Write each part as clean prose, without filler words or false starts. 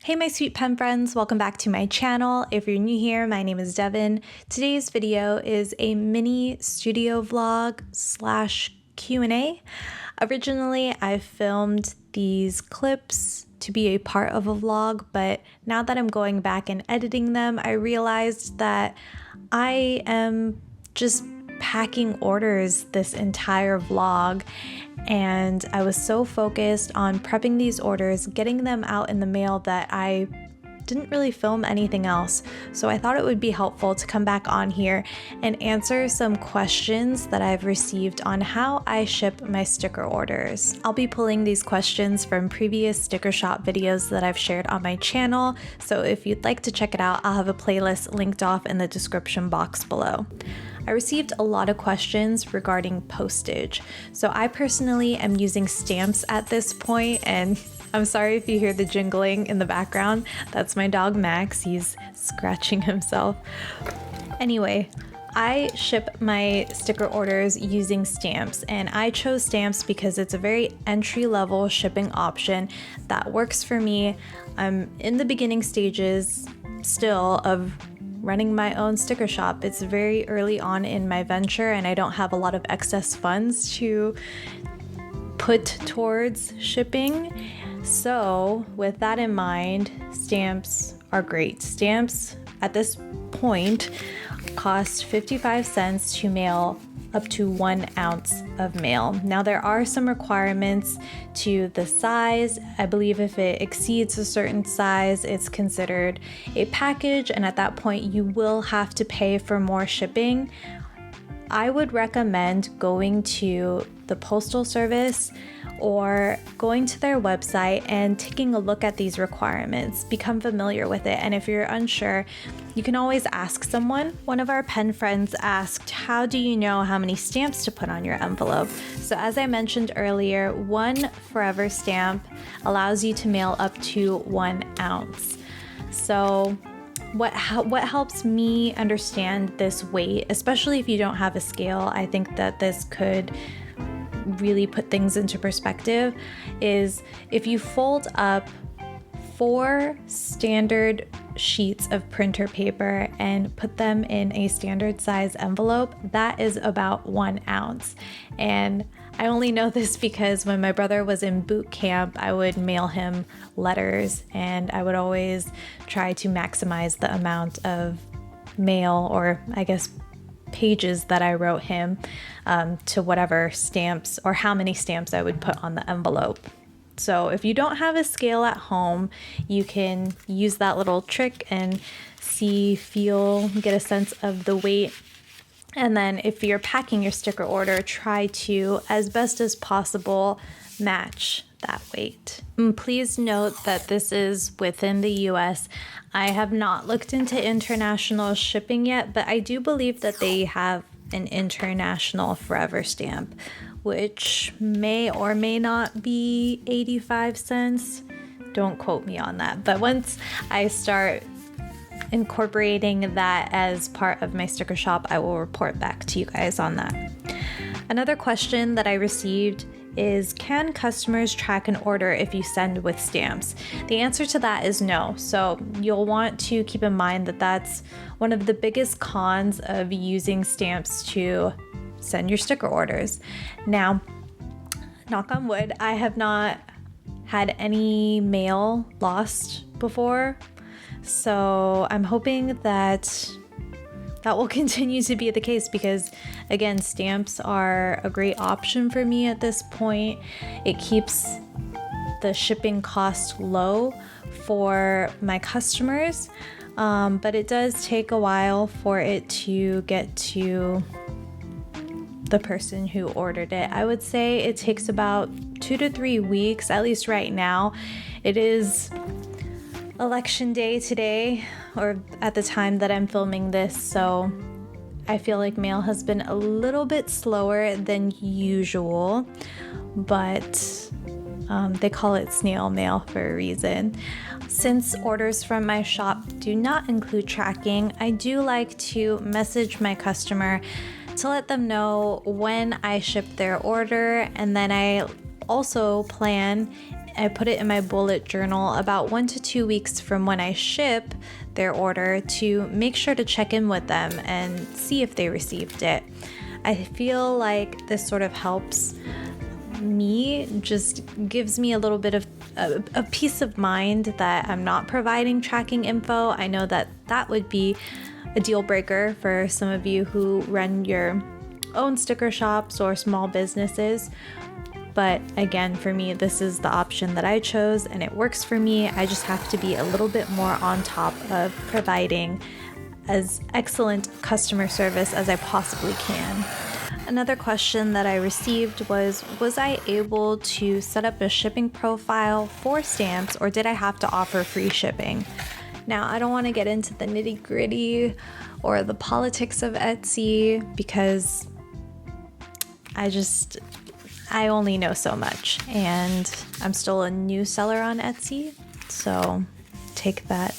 Hey my sweet pen friends, welcome back to my channel. If you're new here, my name is Devin. Today's video is a mini studio vlog slash Q&A. Originally, I filmed these clips to be a part of a vlog, but now that I'm going back and editing them, I realized that I am just packing orders this entire vlog, and I was so focused on prepping these orders, getting them out in the mail, that I didn't really film anything else. So I thought it would be helpful to come back on here and answer some questions that I've received on how I ship my sticker orders. I'll be pulling these questions from previous sticker shop videos that I've shared on my channel, so if you'd like to check it out, I'll have a playlist linked off in the description box below. I received a lot of questions regarding postage. So I personally am using stamps at this point, and I'm sorry if you hear the jingling in the background. That's my dog Max, he's scratching himself. Anyway, I ship my sticker orders using stamps, and I chose stamps because it's a very entry-level shipping option that works for me. I'm in the beginning stages still of running my own sticker shop. It's very early on in my venture, and I don't have a lot of excess funds to put towards shipping. So with that in mind, stamps are great. Stamps at this point cost 55 cents to mail up to 1 ounce of mail. Now there are some requirements to the size. I believe if it exceeds a certain size, it's considered a package, and at that point you will have to pay for more shipping. I would recommend going to the postal service or going to their website and taking a look at these requirements. Become familiar with it, and if you're unsure, you can always ask someone. One of our pen friends asked, how do you know how many stamps to put on your envelope? So as I mentioned earlier, one forever stamp allows you to mail up to 1 ounce. So what helps me understand this weight, especially if you don't have a scale, I think that this could really put things into perspective, is if you fold up 4 standard sheets of printer paper and put them in a standard size envelope, that is about 1 ounce. And I only know this because when my brother was in boot camp, I would mail him letters, and I would always try to maximize the amount of mail, or I guess pages, that I wrote him to whatever stamps or how many stamps I would put on the envelope. So if you don't have a scale at home, you can use that little trick and see, feel, get a sense of the weight. And then if you're packing your sticker order, try to, as best as possible, match that weight. Please note that this is within the US. I have not looked into international shipping yet, but I do believe that they have an international forever stamp, which may or may not be 85 cents. Don't quote me on that. But once I start incorporating that as part of my sticker shop, I will report back to you guys on that. Another question that I received is, can customers track an order if you send with stamps? The answer to that is no. So you'll want to keep in mind that that's one of the biggest cons of using stamps to send your sticker orders. Now, knock on wood, I have not had any mail lost before. So I'm hoping that will continue to be the case, because again, stamps are a great option for me at this point. It keeps the shipping cost low for my customers, but it does take a while for it to get to the person who ordered it. I would say it takes about 2 to 3 weeks, at least right now. It is election day today, or at the time that I'm filming this, so I feel like mail has been a little bit slower than usual, but they call it snail mail for a reason. Since orders from my shop do not include tracking, I do like to message my customer to let them know when I ship their order, and then I also plan I put it in my bullet journal about 1 to 2 weeks from when I ship their order to make sure to check in with them and see if they received it. I feel like this sort of helps me, just gives me a little bit of a peace of mind that I'm not providing tracking info. I know that that would be a deal breaker for some of you who run your own sticker shops or small businesses. But again, for me, this is the option that I chose and it works for me. I just have to be a little bit more on top of providing as excellent customer service as I possibly can. Another question that I received was I able to set up a shipping profile for stamps, or did I have to offer free shipping? Now, I don't want to get into the nitty-gritty or the politics of Etsy because I only know so much, and I'm still a new seller on Etsy, so take that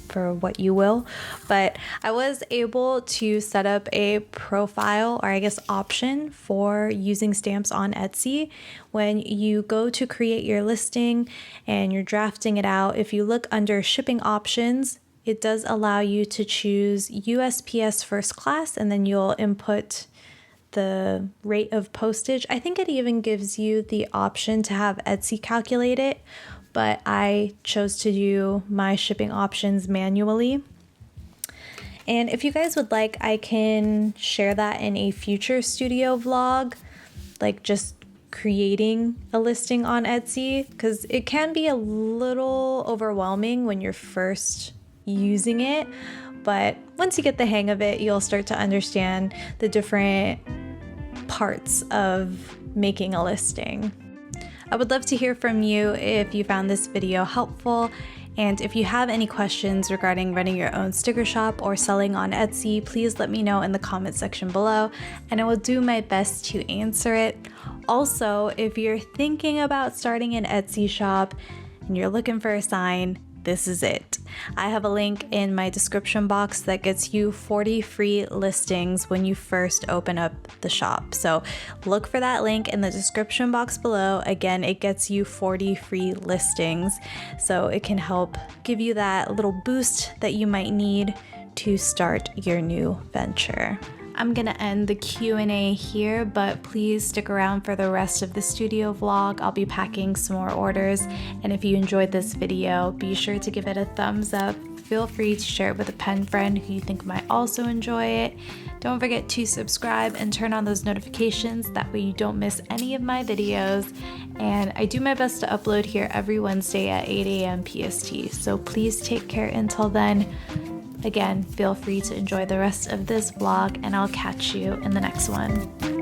for what you will. But I was able to set up a profile, or I guess option, for using stamps on Etsy. When you go to create your listing and you're drafting it out, if you look under shipping options, it does allow you to choose USPS first class, and then you'll input the rate of postage. I think it even gives you the option to have Etsy calculate it, but I chose to do my shipping options manually. And if you guys would like, I can share that in a future studio vlog, like just creating a listing on Etsy, because it can be a little overwhelming when you're first using it, but once you get the hang of it, you'll start to understand the different parts of making a listing. I would love to hear from you if you found this video helpful, and if you have any questions regarding running your own sticker shop or selling on Etsy, please let me know in the comment section below, and I will do my best to answer it. Also, if you're thinking about starting an Etsy shop and you're looking for a sign, this is it. I have a link in my description box that gets you 40 free listings when you first open up the shop. So look for that link in the description box below. Again, it gets you 40 free listings. So it can help give you that little boost that you might need to start your new venture. I'm gonna end the Q&A here, but please stick around for the rest of the studio vlog. I'll be packing some more orders, and if you enjoyed this video, be sure to give it a thumbs up. Feel free to share it with a pen friend who you think might also enjoy it. Don't forget to subscribe and turn on those notifications, that way you don't miss any of my videos. And I do my best to upload here every Wednesday at 8 a.m. PST, so please take care until then. Again, feel free to enjoy the rest of this vlog, and I'll catch you in the next one.